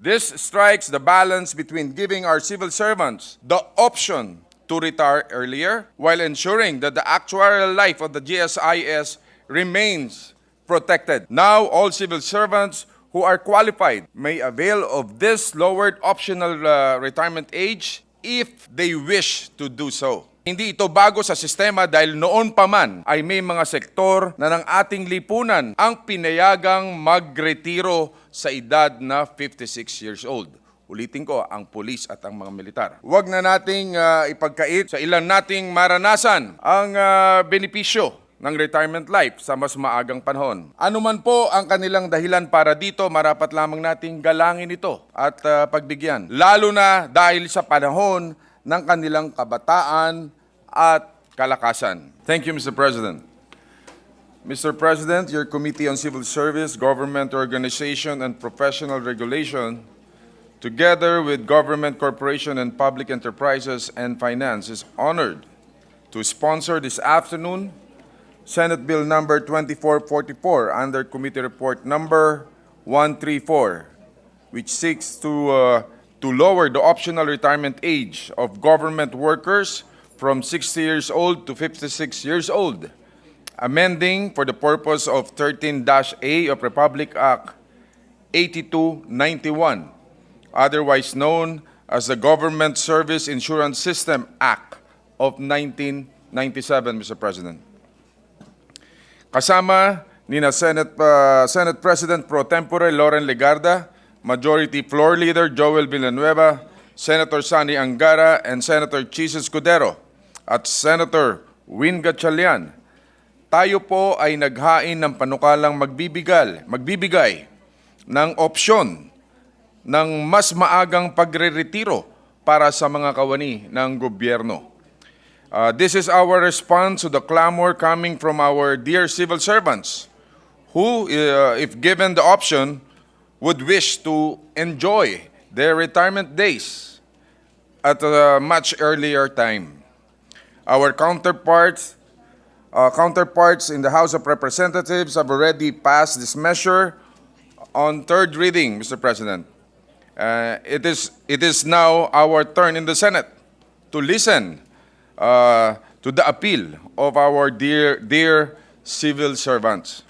This strikes the balance between giving our civil servants the option to retire earlier while ensuring that the actuarial life of the GSIS remains protected. Now, all civil servants who are qualified may avail of this lowered optional retirement age if they wish to do so. Hindi ito bago sa sistema dahil noon pa man ay may mga sektor na ng ating lipunan ang pinayagang magretiro sa edad na 56 years old. Ulitin ko, ang pulis at ang mga militar. Huwag na nating ipagkait sa ilan nating maranasan ang benepisyo ng retirement life sa mas maagang panahon. Ano man po ang kanilang dahilan para dito, marapat lamang nating galangin ito at pagbigyan. Lalo na dahil sa panahon ng kanilang kabataan at kalakasan. Thank you, Mr. President. Mr. President, your Committee on Civil Service, Government Organization, and Professional Regulation, together with Government Corporation and Public Enterprises and Finance, is honored to sponsor this afternoon Senate Bill number 2444 under Committee Report number 134, which seeks to lower the optional retirement age of government workers from 60 years old to 56 years old, amending for the purpose of 13-A of Republic Act 8291, otherwise known as the Government Service Insurance System Act of 1997, Mr. President. Kasama ni Senate President Pro Tempore Loren Legarda, Majority Floor Leader Joel Villanueva, Senator Sani Angara, and Senator Chis Escudero, at Senator Win Gatchalian. Tayo po ay naghain ng panukalang magbibigay ng opsyon ng mas maagang pagre-retiro para sa mga kawani ng gobyerno. This is our response to the clamor coming from our dear civil servants who, if given the option, would wish to enjoy their retirement days at a much earlier time. Our counterparts in the House of Representatives have already passed this measure on third reading, Mr. President. It is now our turn in the Senate to listen to the appeal of our dear civil servants.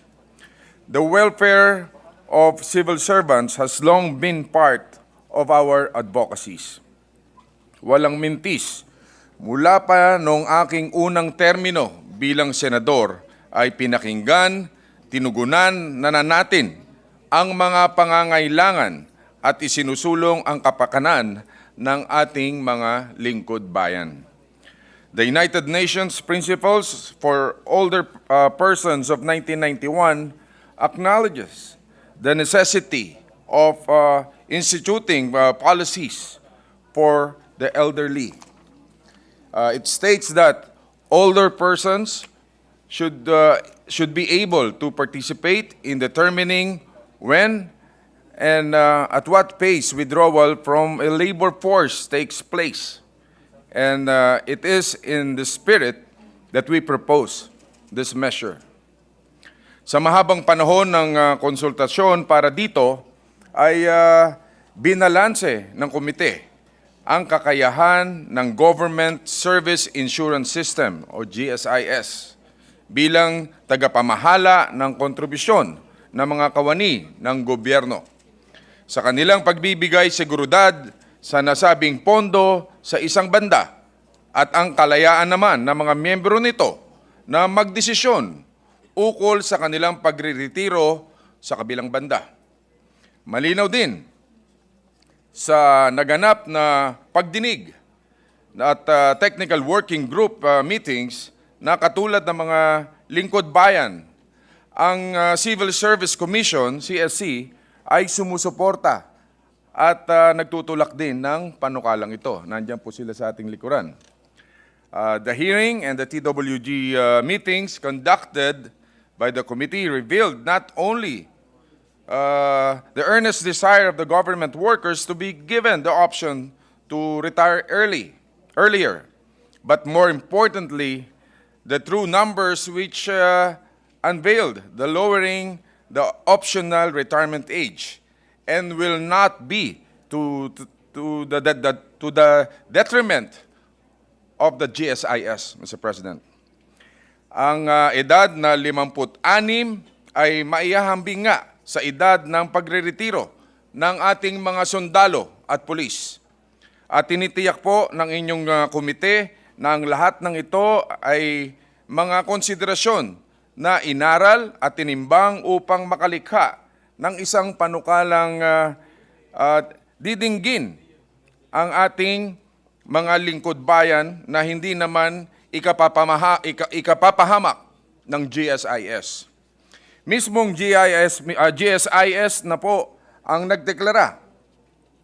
The welfare of civil servants has long been part of our advocacies. Walang mintis, mula pa noong aking unang termino bilang senador ay pinakinggan, tinugunan na natin ang mga pangangailangan at isinusulong ang kapakanan ng ating mga lingkod bayan. The United Nations Principles for Older Persons of 1991 acknowledges the necessity of instituting policies for the elderly. It states that older persons should be able to participate in determining when and at what pace withdrawal from a labor force takes place. And it is in the spirit that we propose this measure. Sa mahabang panahon ng konsultasyon para dito ay binalanse ng komite ang kakayahan ng Government Service Insurance System o GSIS bilang tagapamahala ng kontribusyon ng mga kawani ng gobyerno sa kanilang pagbibigay seguridad sa nasabing pondo sa isang banda at ang kalayaan naman ng mga miyembro nito na magdesisyon ukol sa kanilang pagre-retiro sa kabilang banda. Malinaw din sa naganap na pagdinig at technical working group meetings na katulad ng mga lingkod bayan, ang Civil Service Commission, CSC, ay sumusuporta at nagtutulak din ng panukalang ito. Nandiyan po sila sa ating likuran. The hearing and the TWG meetings conducted by the committee revealed not only the earnest desire of the government workers to be given the option to retire earlier, but more importantly, the true numbers which unveiled the lowering the optional retirement age and will not be to the detriment of the GSIS, Mr. President. Ang edad na 56 ay maihahambing nga sa edad ng pagreretiro ng ating mga sundalo at pulis. At tinitiyak po ng inyong komite na ang lahat ng ito ay mga konsiderasyon na inaral at tinimbang upang makalikha ng isang panukalang didinggin ang ating mga lingkod bayan na hindi naman ikapapahamak ng GSIS. Mismong GSIS na po ang nagdeklara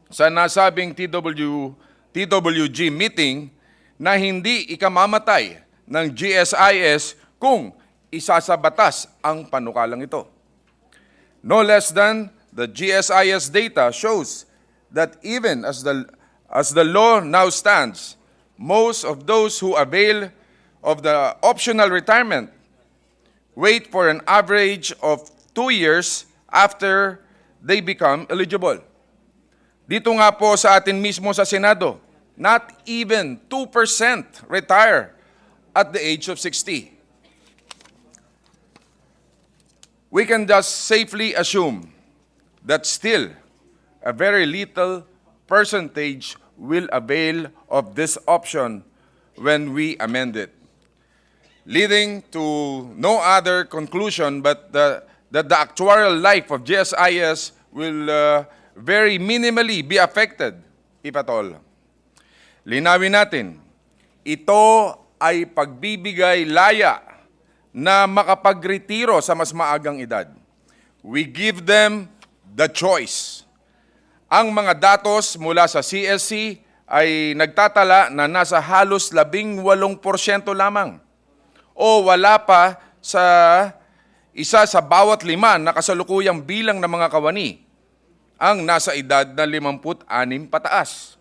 sa nasabing TWG meeting na hindi ikamamatay ng GSIS kung isasabatas ang panukalang ito. No less than the GSIS data shows that even as the law now stands, most of those who avail of the optional retirement wait for an average of 2 years after they become eligible. Dito nga po sa atin mismo sa Senado, not even 2% retire at the age of 60. We can just safely assume that still a very little percentage will avail of this option when we amend it, leading to no other conclusion but that the actuarial life of GSIS will very minimally be affected, if at all. Linawin natin, ito ay pagbibigay laya na makapagretiro sa mas maagang edad. We give them the choice. Ang mga datos mula sa CSC ay nagtatala na nasa halos 18% lamang o wala pa sa isa sa bawat 5 na kasalukuyang bilang ng mga kawani ang nasa edad na 56 pataas.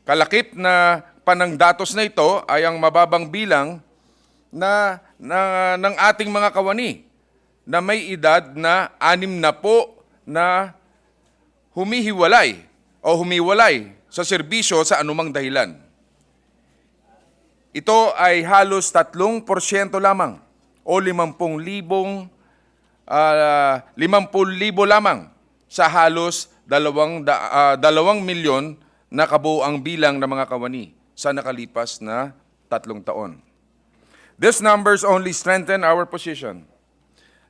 Kalakip na panang datos na ito ay ang mababang bilang ng ating mga kawani na may edad na 60 na humihiwalay o humiwalay sa serbisyo sa anumang dahilan. Ito ay halos 3% lamang o 50,000 lamang sa halos 2 milyon na kabuuang bilang ng mga kawani sa nakalipas na 3 taon. These numbers only strengthen our position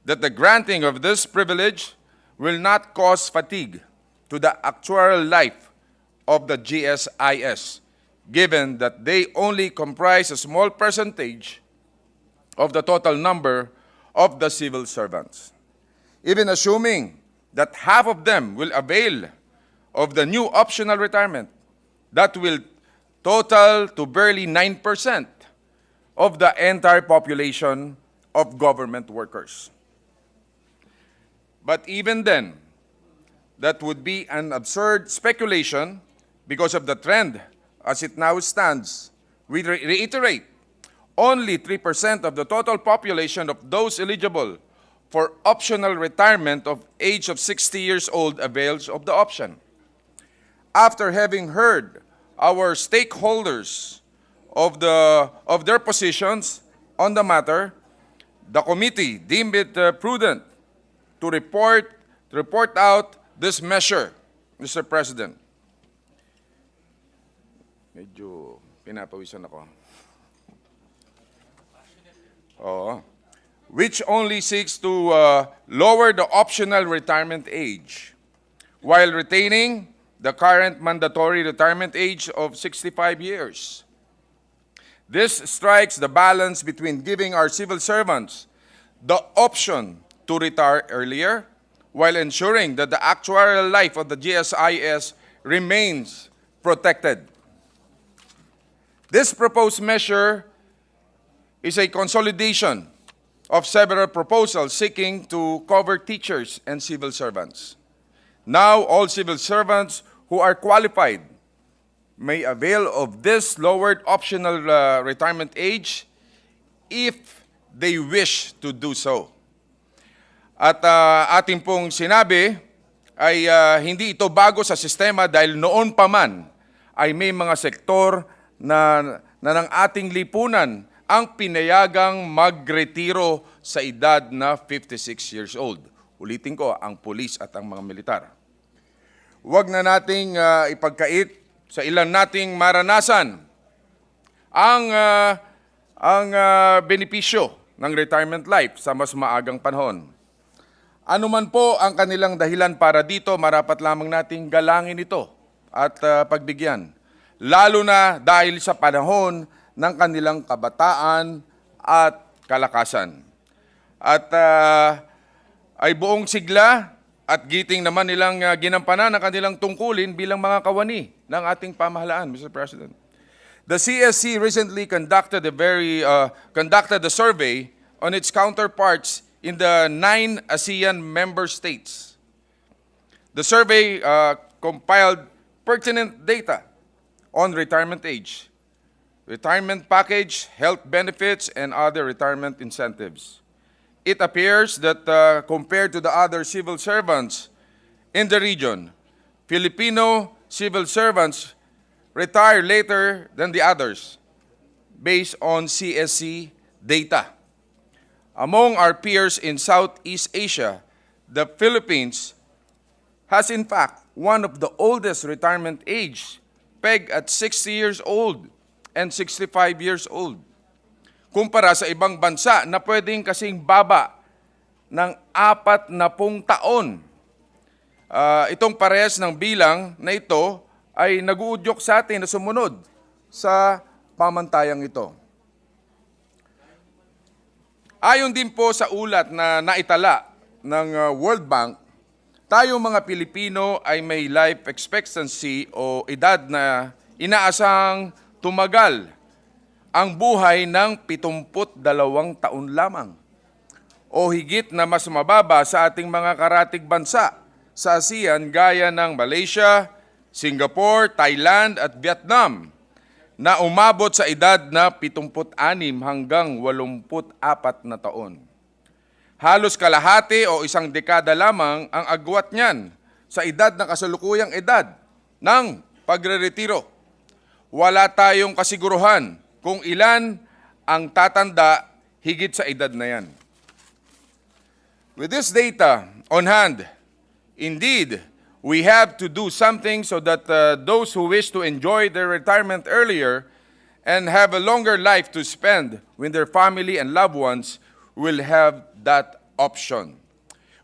that the granting of this privilege will not cause fatigue to the actuarial life of the GSIS, given that they only comprise a small percentage of the total number of the civil servants. Even assuming that half of them will avail of the new optional retirement, that will total to barely 9% of the entire population of government workers. But even then, that would be an absurd speculation because of the trend as it now stands. We reiterate, only 3% of the total population of those eligible for optional retirement of age of 60 years old avails of the option. After having heard our stakeholders of their positions on the matter, the committee deemed it prudent to report out this measure, Mr. President. Medyo pinapawisan ako. Oo. Which only seeks to lower the optional retirement age while retaining the current mandatory retirement age of 65 years. This strikes the balance between giving our civil servants the option to retire earlier while ensuring that the actuarial life of the GSIS remains protected. This proposed measure is a consolidation of several proposals seeking to cover teachers and civil servants. Now, all civil servants who are qualified may avail of this lowered optional retirement age if they wish to do so. At ating pong sinabi ay hindi ito bago sa sistema dahil noon pa man ay may mga sektor na ng ating lipunan ang pinayagang magretiro sa edad na 56 years old. Ulitin ko, ang pulis at ang mga militar. Huwag na nating ipagkait sa ilan nating maranasan ang benepisyo ng retirement life sa mas maagang panahon. Ano man po ang kanilang dahilan para dito, marapat lamang nating galangin ito at pagbigyan. Lalo na dahil sa panahon ng kanilang kabataan at kalakasan. At ay buong sigla at giting naman nilang ginampanan ang kanilang tungkulin bilang mga kawani ng ating pamahalaan, Mr. President. The CSC recently conducted a survey on its counterparts in the 9 ASEAN member states. The survey compiled pertinent data on retirement age, retirement package, health benefits, and other retirement incentives. It appears that compared to the other civil servants in the region, Filipino civil servants retire later than the others based on CSC data. Among our peers in Southeast Asia, the Philippines has in fact one of the oldest retirement age, pegged at 60 years old and 65 years old. Kumpara sa ibang bansa na pwedeng kasing baba ng 40 taon. Itong parehas ng bilang na ito ay nag-uudyok sa atin na sumunod sa pamantayang ito. Ayon din po sa ulat na naitala ng World Bank, tayong mga Pilipino ay may life expectancy o edad na inaasang tumagal ang buhay ng 72 taon lamang o higit na mas mababa sa ating mga karatig bansa sa ASEAN gaya ng Malaysia, Singapore, Thailand at Vietnam na umabot sa edad na 76 hanggang 84 na taon. Halos kalahati o isang dekada lamang ang agwat niyan sa edad na kasalukuyang edad ng pagreretiro. Wala tayong kasiguruhan kung ilan ang tatanda higit sa edad na yan. With this data on hand, indeed, we have to do something so that those who wish to enjoy their retirement earlier and have a longer life to spend with their family and loved ones will have that option.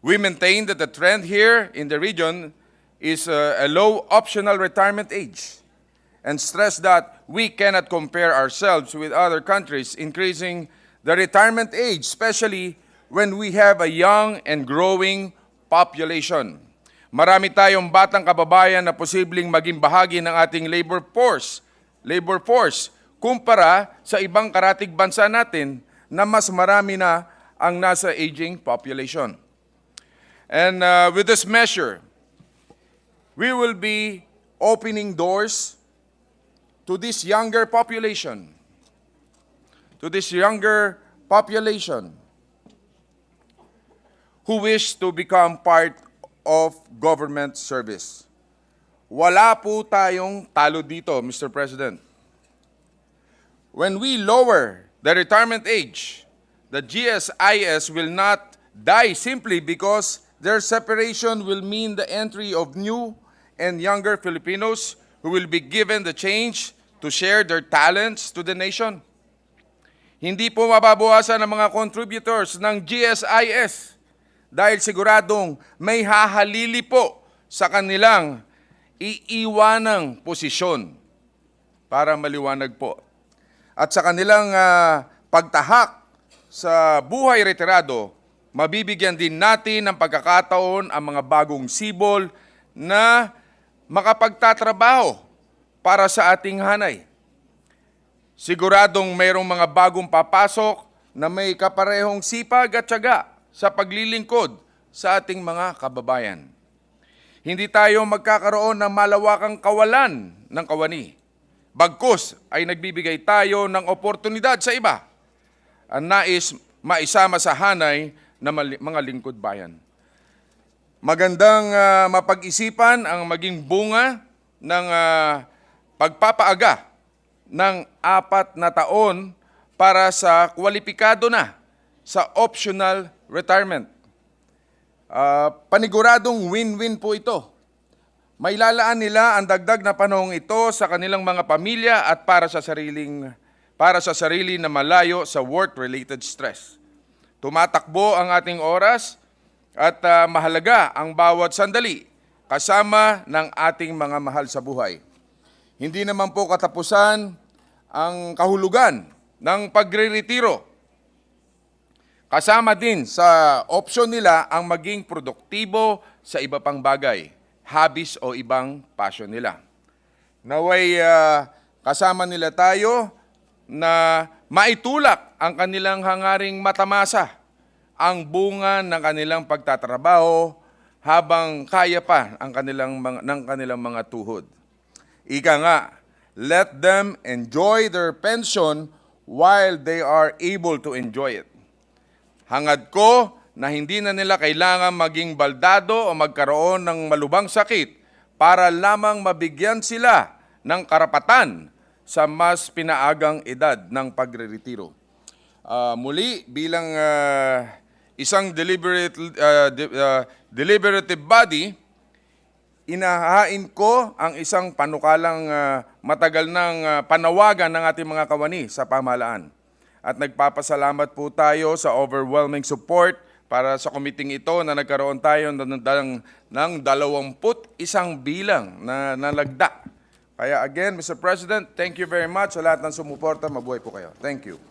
We maintain that the trend here in the region is a low optional retirement age and stress that we cannot compare ourselves with other countries increasing the retirement age, especially when we have a young and growing population. Marami tayong batang kababayan na posibleng maging bahagi ng ating labor force kumpara sa ibang karatig bansa natin na mas marami na ang nasa aging population. And with this measure, we will be opening doors to this younger population, who wish to become part of government service. Wala po tayong talo dito, Mr. President. When we lower the retirement age, the GSIS will not die simply because their separation will mean the entry of new and younger Filipinos who will be given the chance to share their talents to the nation. Hindi po mababawasan ang mga contributors ng GSIS dahil siguradong may hahalili po sa kanilang iiwanang posisyon para maliwanag po. At sa kanilang pagtahak sa buhay retirado, mabibigyan din natin ng pagkakataon ang mga bagong sibol na makapagtatrabaho para sa ating hanay. Siguradong mayroong mga bagong papasok na may kaparehong sipag at tiyaga sa paglilingkod sa ating mga kababayan. Hindi tayo magkakaroon ng malawakang kawalan ng kawani. Bagkus ay nagbibigay tayo ng oportunidad sa iba ang nais maisama sa hanay ng mga lingkod bayan. Magandang mapag-isipan ang maging bunga ng pagpapaaga ng 4 na taon para sa kwalipikado na sa optional retirement. Paniguradong win-win po ito. Mailalaan nila ang dagdag na panahong ito sa kanilang mga pamilya at para sa sarili na malayo sa work-related stress. Tumatakbo ang ating oras at mahalaga ang bawat sandali kasama ng ating mga mahal sa buhay. Hindi naman po katapusan ang kahulugan ng pagre-retiro. Kasama din sa opsyon nila ang maging produktibo sa iba pang bagay, hobbies o ibang passion nila. Naway kasama nila tayo na maitulak ang kanilang hangaring matamasa ang bunga ng kanilang pagtatrabaho habang kaya pa ang kanilang mga tuhod. Ika nga, let them enjoy their pension while they are able to enjoy it. Hangad ko na hindi na nila kailangan maging baldado o magkaroon ng malubhang sakit para lamang mabigyan sila ng karapatan sa mas pinaagang edad ng pagre-retiro. Muli, bilang isang deliberative body, inahain ko ang isang panukalang matagal ng panawagan ng ating mga kawani sa pamahalaan. At nagpapasalamat po tayo sa overwhelming support para sa committee ito na nagkaroon tayo ng 21 bilang na nalagda. Kaya again, Mr. President, thank you very much sa lahat ng sumuporta. Mabuhay po kayo. Thank you.